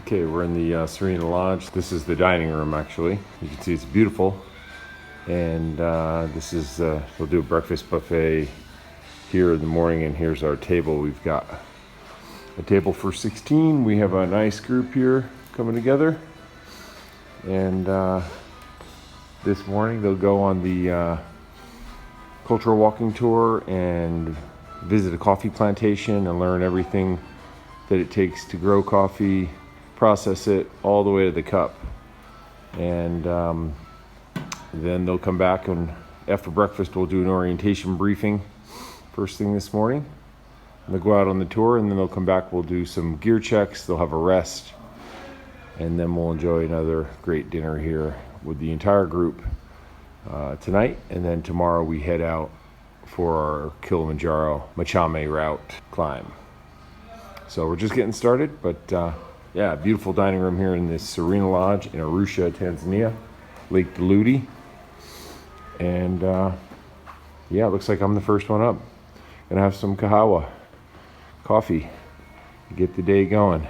Okay, we're in the Serena Lodge. This is the dining room, actually. You can see it's beautiful. And this is, we'll do a breakfast buffet here in the morning, and here's our table. We've got a table for 16. We have a nice group here coming together. And this morning they'll go on the cultural walking tour and visit a coffee plantation and learn everything that it takes to grow coffee, process it all the way to the cup. And then they'll come back, and after breakfast we'll do an orientation briefing first thing this morning. And they'll go out on the tour, and then they'll come back. We'll do some gear checks. They'll have a rest, and then we'll enjoy another great dinner here with the entire group tonight. And then tomorrow we head out for our Kilimanjaro Machame route climb. So we're just getting started, but yeah, beautiful dining room here in this Serena Lodge in Arusha, Tanzania, Lake Duluti. And yeah, it looks like I'm the first one up. Gonna have some kahawa, coffee, get the day going.